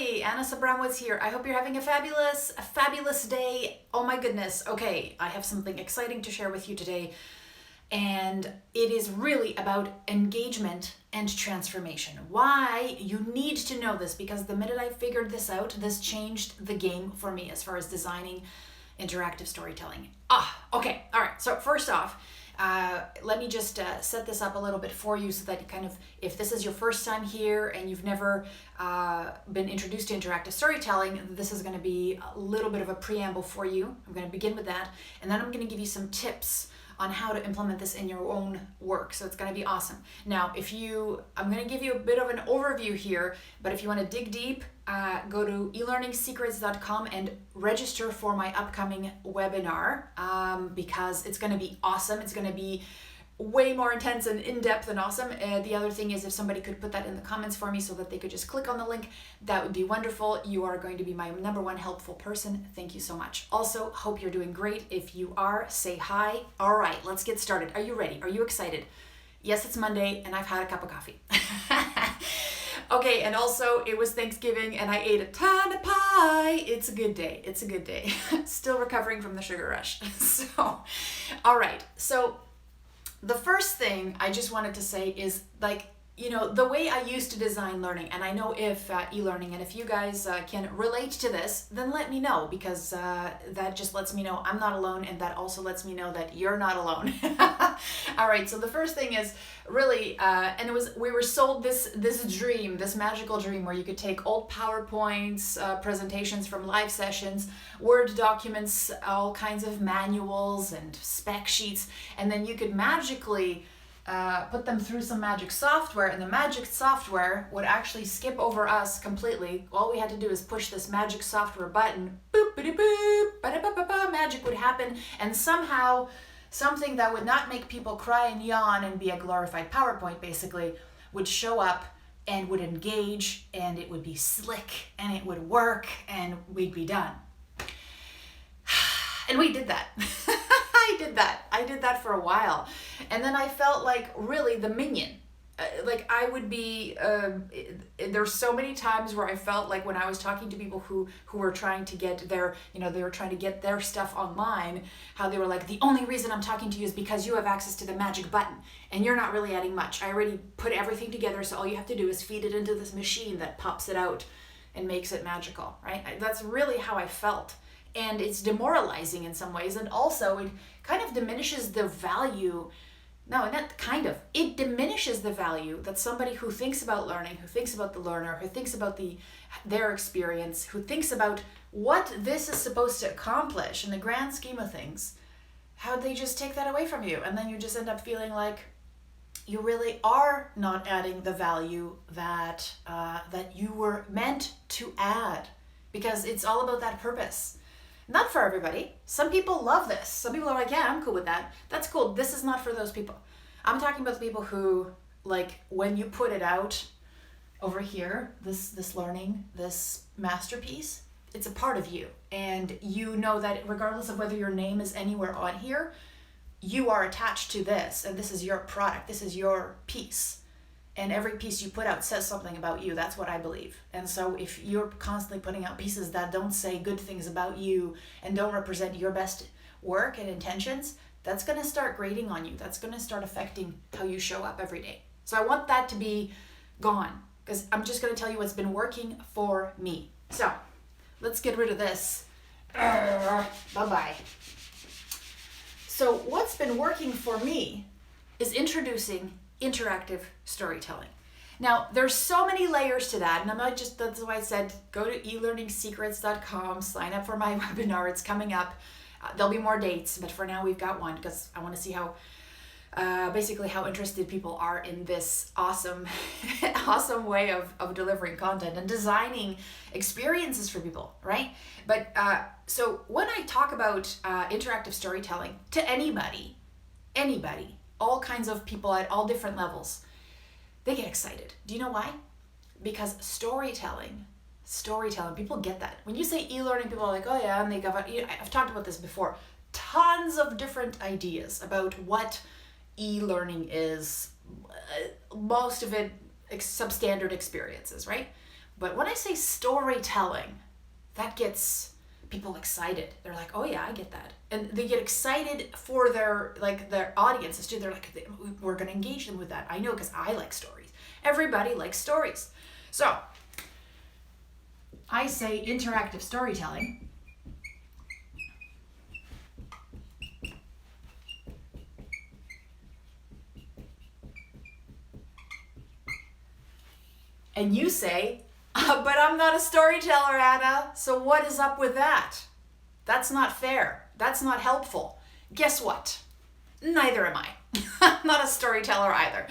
Hey, Anna Sabramowitz here. I hope you're having a fabulous day. Oh my goodness. Okay, I have something exciting to share with you today. And it is really about engagement and transformation. Why you need to know this, because the minute I figured this out, this changed the game for me as far as designing interactive storytelling. Okay. All right. So first off, let me just set this up a little bit for you so that you kind of, if this is your first time here and you've never been introduced to interactive storytelling, this is going to be a little bit of a preamble for you. I'm going to begin with that, and then I'm going to give you some tips on how to implement this in your own work. So it's going to be awesome. Now, I'm going to give you a bit of an overview here, but if you want to dig deep, go to elearningsecrets.com and register for my upcoming webinar, because it's going to be awesome. It's going to be way more intense and in-depth and awesome. The other thing is, if somebody could put that in the comments for me so that they could just click on the link, that would be wonderful. You are going to be my number one helpful person. Thank you so much. Also, hope you're doing great. If you are, say hi. All right, let's get started. Are you ready? Are you excited? Yes, it's Monday and I've had a cup of coffee. Okay, and also it was Thanksgiving and I ate a ton of pie. It's a good day. It's a good day. Still recovering from the sugar rush. So, all right. So the first thing I just wanted to say is, the way I used to design learning, and I know if e-learning, and if you guys can relate to this, then let me know, because that just lets me know I'm not alone, and that also lets me know that you're not alone. All right, so the first thing is really, we were sold this dream, this magical dream, where you could take old PowerPoints, presentations from live sessions, Word documents, all kinds of manuals and spec sheets, and then you could magically put them through some magic software, and the magic software would actually skip over us completely. All we had to do is push this magic software button, boop, boop, ba-da-ba-ba-ba, magic would happen, and somehow something that would not make people cry and yawn and be a glorified PowerPoint basically would show up and would engage, and it would be slick, and it would work, and we'd be done. And we did that. I did that for a while. And then I felt like really the minion. I would be, there's so many times where I felt like when I was talking to people who were trying to get they were trying to get their stuff online, how they were like, the only reason I'm talking to you is because you have access to the magic button and you're not really adding much. I already put everything together, so all you have to do is feed it into this machine that pops it out and makes it magical, right? That's really how I felt. And it's demoralizing in some ways, and also it kind of diminishes the value. No, not kind of. It diminishes the value that somebody who thinks about learning, who thinks about the learner, who thinks about their experience, who thinks about what this is supposed to accomplish in the grand scheme of things, how they just take that away from you. And then you just end up feeling like you really are not adding the value that you were meant to add, because it's all about that purpose. Not for everybody. Some people love this. Some people are like, yeah, I'm cool with that. That's cool. This is not for those people. I'm talking about the people who, when you put it out over here, this learning, this masterpiece, it's a part of you. And you know that regardless of whether your name is anywhere on here, you are attached to this, and this is your product. This is your piece. And every piece you put out says something about you. That's what I believe. And so if you're constantly putting out pieces that don't say good things about you and don't represent your best work and intentions, that's going to start grating on you. That's going to start affecting how you show up every day. So I want that to be gone, because I'm just going to tell you what's been working for me. So let's get rid of this. Bye-bye. So what's been working for me is introducing interactive storytelling. Now, there's so many layers to that, and that's why I said go to elearningsecrets.com, sign up for my webinar. It's coming up. There'll be more dates, but for now we've got one, because I want to see how interested people are in this awesome way of delivering content and designing experiences for people, right? But so when I talk about interactive storytelling to anybody, all kinds of people at all different levels, they get excited. Do you know why? Because storytelling, people get that. When you say e-learning, people are like, oh yeah, and I've talked about this before. Tons of different ideas about what e-learning is. Most of it substandard experiences, right? But when I say storytelling, that gets people excited. They're like, oh yeah, I get that. And they get excited for their audiences too. They're like, we're going to engage them with that. I know, because I like stories. Everybody likes stories. So I say interactive storytelling. And you say, but I'm not a storyteller, Anna. So what is up with that? That's not fair. That's not helpful. Guess what? Neither am I. I'm not a storyteller either.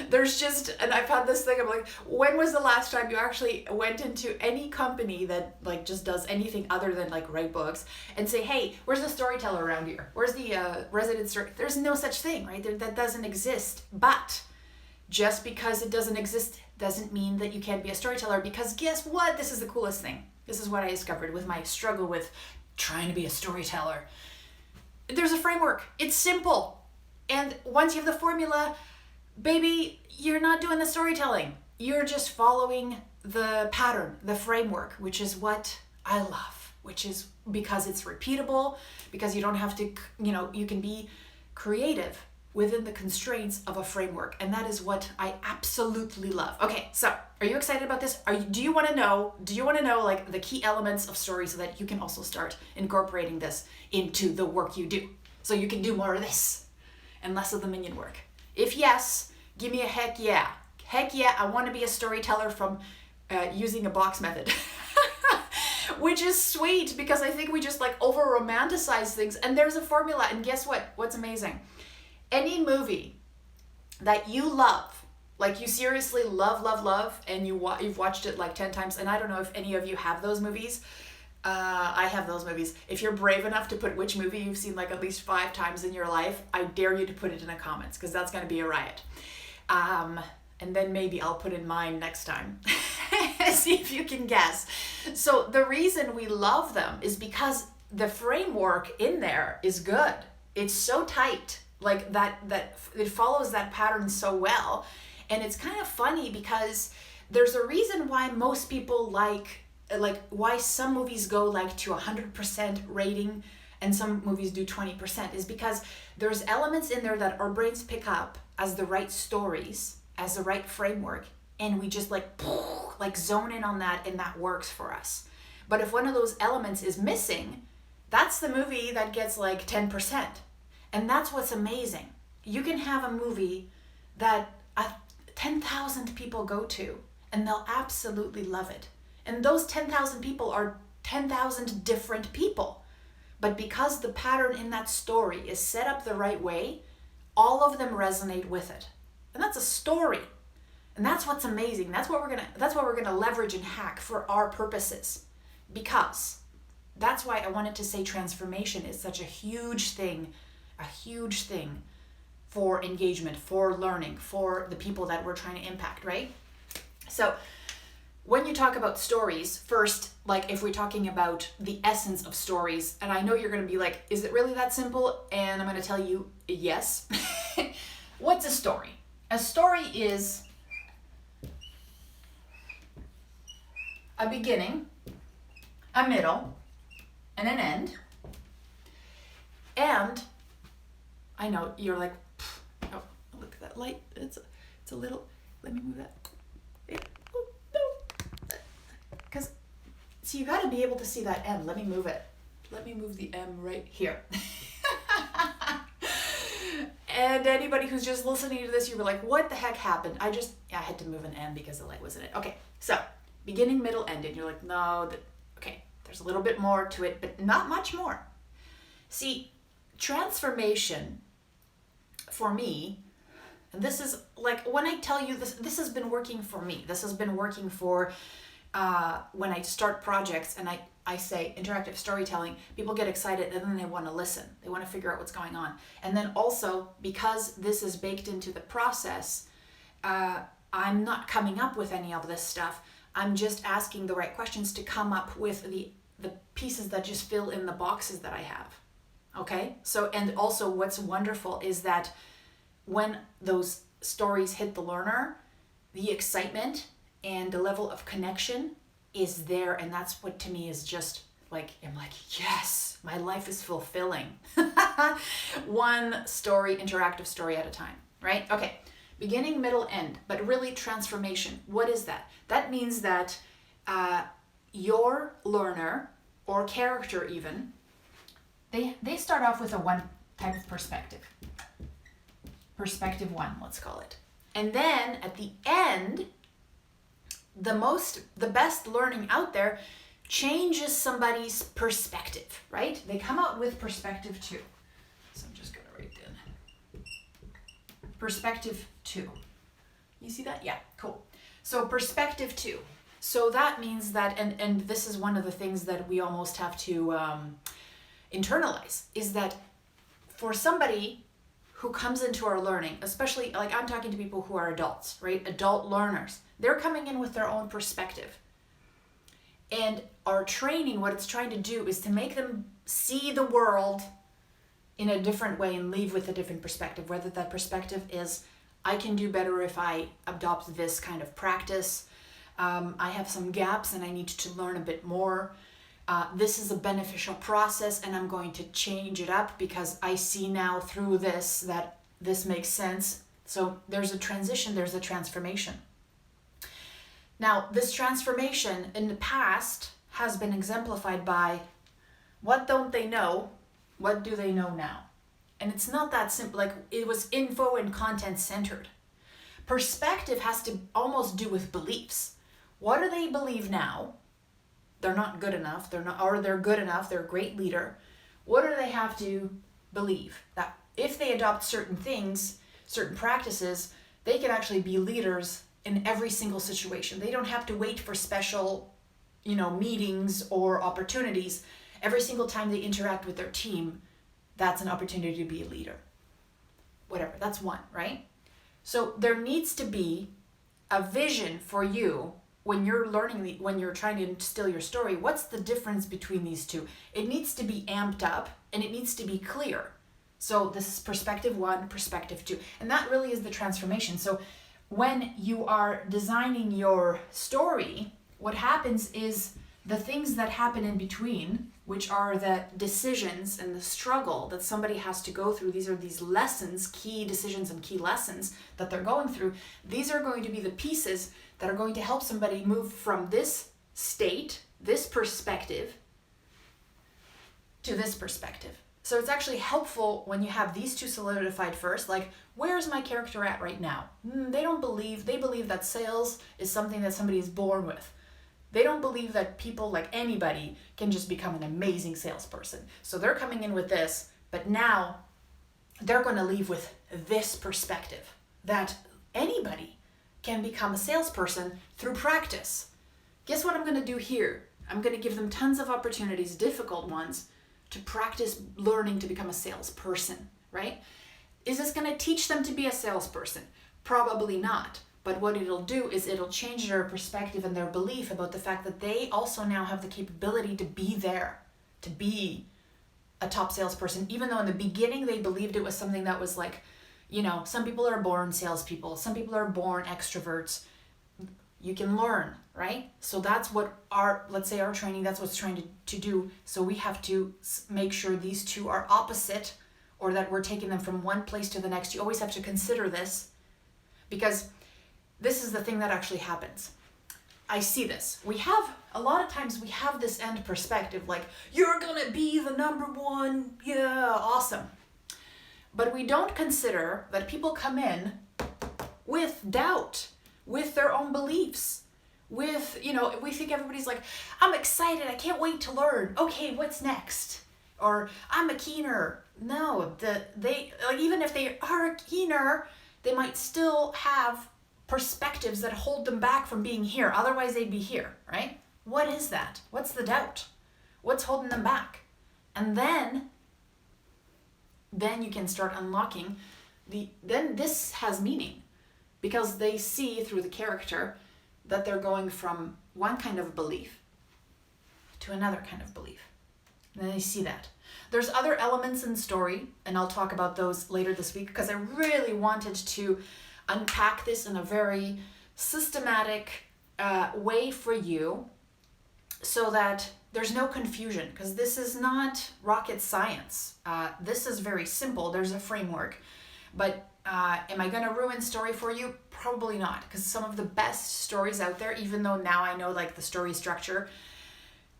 There's just, and I've had this thing, I'm like, when was the last time you actually went into any company that like just does anything other than like write books and say, hey, where's the storyteller around here? Where's the resident story? There's no such thing, right? That doesn't exist. But just because it doesn't exist doesn't mean that you can't be a storyteller, because guess what? This is the coolest thing. This is what I discovered with my struggle with trying to be a storyteller. There's a framework. It's simple. And once you have the formula, baby, you're not doing the storytelling. You're just following the pattern, the framework, which is what I love, which is because it's repeatable, because you don't have to, you can be creative within the constraints of a framework. And that is what I absolutely love. Okay, so are you excited about this? Do you want to know like the key elements of story so that you can also start incorporating this into the work you do? So you can do more of this and less of the minion work. If yes, give me a heck yeah. Heck yeah, I want to be a storyteller from using a box method. Which is sweet, because I think we just like over romanticize things, and there's a formula. And guess what? What's amazing? Any movie that you love, like you seriously love, and you've watched it like 10 times, and I don't know if any of you have those movies. I have those movies. If you're brave enough to put which movie you've seen like at least 5 times in your life, I dare you to put it in the comments, because that's going to be a riot. And then maybe I'll put in mine next time. See if you can guess. So the reason we love them is because the framework in there is good. It's so tight. Like that it follows that pattern so well. And it's kind of funny, because there's a reason why most people like why some movies go like to 100% rating and some movies do 20%, is because there's elements in there that our brains pick up as the right stories, as the right framework, and we just like zone in on that, and that works for us. But if one of those elements is missing, that's the movie that gets like 10%. And that's what's amazing. You can have a movie that 10,000 people go to, and they'll absolutely love it. And those 10,000 people are 10,000 different people. But because the pattern in that story is set up the right way, all of them resonate with it. And that's a story. And that's what's amazing. That's what we're gonna leverage and hack for our purposes. Because that's why I wanted to say transformation is such a huge thing for engagement, for learning, for the people that we're trying to impact, right? So when you talk about stories, first, like if we're talking about the essence of stories, and I know you're going to be like, is it really that simple? And I'm going to tell you, yes. What's a story? A story is a beginning, a middle, and an end. And I know you're like, oh, look at that light. It's a little, let me move that. Oh, no. Because, so you got to be able to see that M. Let me move it. Let me move the M right here. And anybody who's just listening to this, you were like, what the heck happened? I had to move an M because the light was in it. Okay, so beginning, middle, end. And you're like, no, okay, there's a little bit more to it, but not much more. See, transformation for me, and this is like, when I tell you this has been working for me. This has been working for when I start projects and I say interactive storytelling, people get excited and then they want to listen. They want to figure out what's going on. And then also, because this is baked into the process, I'm not coming up with any of this stuff. I'm just asking the right questions to come up with the pieces that just fill in the boxes that I have. Okay? So, and also what's wonderful is that when those stories hit the learner, the excitement and the level of connection is there. And that's what to me is just like, I'm like, yes, my life is fulfilling. One story, interactive story at a time, right? Okay, beginning, middle, end, but really transformation. What is that? That means that your learner or character even, they start off with a one type of perspective. Perspective one, let's call it. And then at the end, the best learning out there changes somebody's perspective, right? They come out with perspective two. So I'm just gonna write in perspective two. You see that? Yeah, cool. So perspective two. So that means that, and this is one of the things that we almost have to internalize, is that for somebody who comes into our learning, especially like I'm talking to people who are adults, right? Adult learners, they're coming in with their own perspective. And our training, what it's trying to do is to make them see the world in a different way and leave with a different perspective, whether that perspective is, I can do better if I adopt this kind of practice. I have some gaps and I need to learn a bit more. This is a beneficial process and I'm going to change it up because I see now through this that this makes sense. So there's a transition, there's a transformation. Now, this transformation in the past has been exemplified by what don't they know? What do they know now? And it's not that simple. Like, it was info and content centered. Perspective has to almost do with beliefs. What do they believe now? They're not good enough. They're good enough. They're a great leader. What do they have to believe? That if they adopt certain things, certain practices, they can actually be leaders in every single situation. They don't have to wait for special, meetings or opportunities. Every single time they interact with their team, that's an opportunity to be a leader. Whatever, that's one, right? So there needs to be a vision for you when you're learning, when you're trying to instill your story. What's the difference between these two? It needs to be amped up and it needs to be clear. So this is perspective one, perspective two. And that really is the transformation. So when you are designing your story, what happens is the things that happen in between, which are the decisions and the struggle that somebody has to go through. These are these lessons, key decisions and key lessons that they're going through. These are going to be the pieces that are going to help somebody move from this state, this perspective, to this perspective. So it's actually helpful when you have these two solidified first, like, where's my character at right now? They believe that sales is something that somebody is born with. They don't believe that people, like anybody, can just become an amazing salesperson. So they're coming in with this, but now they're going to leave with this perspective, that anybody can become a salesperson through practice. Guess what I'm going to do here? I'm going to give them tons of opportunities, difficult ones, to practice learning to become a salesperson, right? Is this going to teach them to be a salesperson? Probably not. But what it'll do is it'll change their perspective and their belief about the fact that they also now have the capability to be there, to be a top salesperson, even though in the beginning they believed it was something that was like, some people are born salespeople, some people are born extroverts. You can learn, right? So that's what our training, that's what's trying to do. So we have to make sure these two are opposite, or that we're taking them from one place to the next. You always have to consider this, because this is the thing that actually happens. I see this. A lot of times we have this end perspective, like, you're gonna be the number one, yeah, awesome. But we don't consider that people come in with doubt, with their own beliefs, with, we think everybody's like, I'm excited, I can't wait to learn. Okay, what's next? Or I'm a keener. No, even if they are a keener, they might still have perspectives that hold them back from being here. Otherwise they'd be here, right? What is that? What's the doubt? What's holding them back? And then you can start unlocking then this has meaning, because they see through the character that they're going from one kind of belief to another kind of belief. And then they see that. There's other elements in the story, and I'll talk about those later this week, because I really wanted to unpack this in a very systematic way for you, so that there's no confusion, because this is not rocket science. This is very simple. There's a framework. But am I going to ruin story for you? Probably not, because some of the best stories out there, even though now I know like the story structure,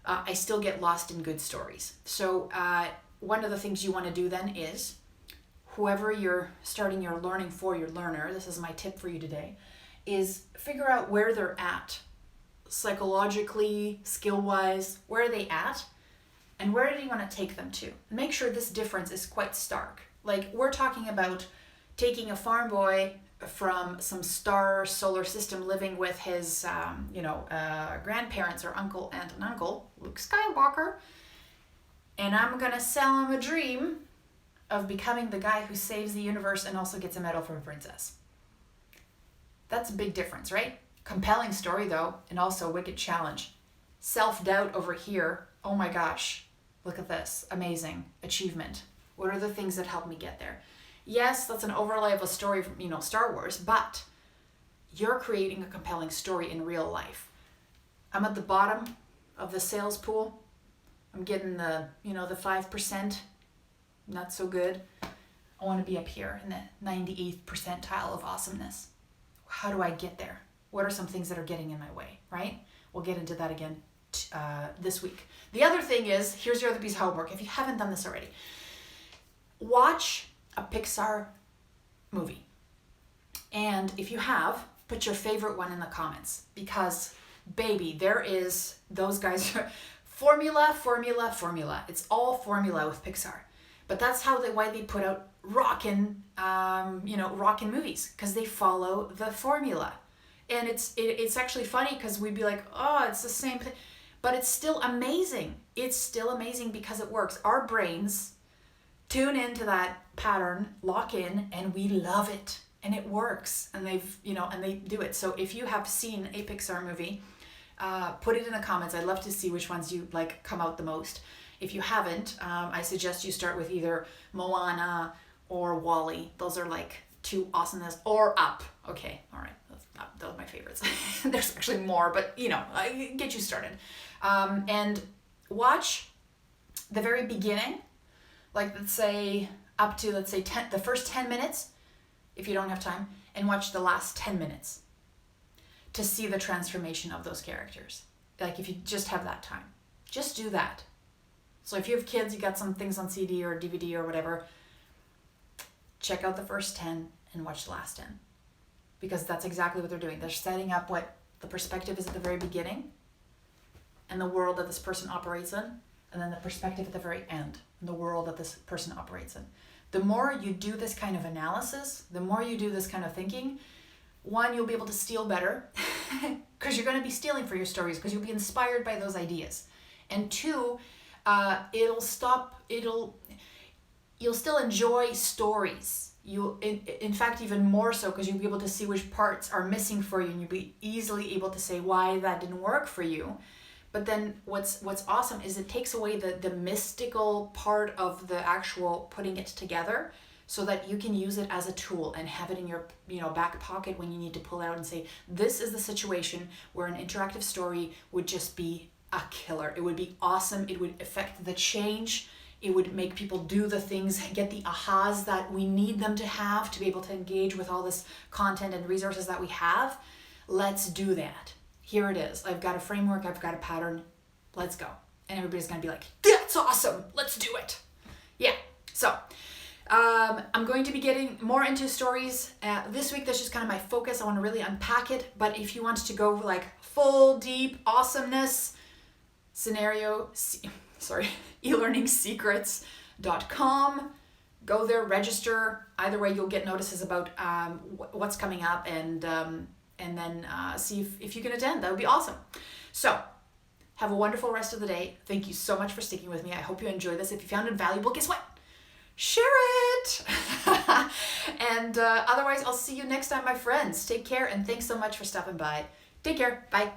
I still get lost in good stories. So one of the things you want to do then is, whoever you're starting your learning for, your learner, this is my tip for you today, is figure out where they're at. Psychologically, skill-wise, where are they at? And where do you want to take them to? Make sure this difference is quite stark. Like, we're talking about taking a farm boy from some star solar system living with his, grandparents or uncle, aunt and uncle, Luke Skywalker, and I'm going to sell him a dream of becoming the guy who saves the universe and also gets a medal from a princess. That's a big difference, right? Compelling story though, and also wicked challenge. Self-doubt over here. Oh my gosh, look at this. Amazing achievement. What are the things that help me get there? Yes, that's an overlay of a story from, Star Wars, but you're creating a compelling story in real life. I'm at the bottom of the sales pool. I'm getting the 5%, not so good. I want to be up here in the 98th percentile of awesomeness. How do I get there? What are some things that are getting in my way, right? We'll get into that again this week. The other thing is, here's your other piece of homework. If you haven't done this already, watch a Pixar movie. And if you have, put your favorite one in the comments, because baby, there is those guys, formula. It's all formula with Pixar. But that's why they put out rockin' movies, because they follow the formula. And it's actually funny, because we'd be like, oh, it's the same thing. But it's still amazing. It's still amazing because it works. Our brains tune into that pattern, lock in, and we love it. And it works. And they do it. So if you have seen a Pixar movie, put it in the comments. I'd love to see which ones you like come out the most. If you haven't, I suggest you start with either Moana or WALL-E. Those are like two awesomeness, or Up. Okay, all right, those are my favorites. There's actually more, but I get you started. And watch the very beginning, like let's say the first 10 minutes, if you don't have time, and watch the last 10 minutes to see the transformation of those characters. Like if you just have that time, just do that. So if you have kids, you got some things on CD or DVD or whatever, check out the first 10 and watch the last 10. Because that's exactly what they're doing. They're setting up what the perspective is at the very beginning and the world that this person operates in, and then the perspective at the very end and the world that this person operates in. The more you do this kind of analysis, the more you do this kind of thinking, one, you'll be able to steal better because you're going to be stealing for your stories, because you'll be inspired by those ideas. And two, you'll still enjoy stories. In fact, even more so, because you'll be able to see which parts are missing for you, and you'll be easily able to say why that didn't work for you. But then what's awesome is it takes away the mystical part of the actual putting it together, so that you can use it as a tool and have it in your back pocket when you need to pull out and say, this is the situation where an interactive story would just be a killer. It would be awesome. It would affect the change. It would make people do the things, get the ahas that we need them to have to be able to engage with all this content and resources that we have. Let's do that. Here it is. I've got a framework. I've got a pattern. Let's go. And everybody's going to be like, that's awesome. Let's do it. Yeah. So I'm going to be getting more into stories this week. That's just kind of my focus. I want to really unpack it. But if you want to go like full deep awesomeness, elearningsecrets.com. Go there, register. Either way, you'll get notices about what's coming up, and then see if you can attend. That would be awesome. So have a wonderful rest of the day. Thank you so much for sticking with me. I hope you enjoyed this. If you found it valuable, guess what? Share it. And otherwise, I'll see you next time, my friends. Take care, and thanks so much for stopping by. Take care. Bye.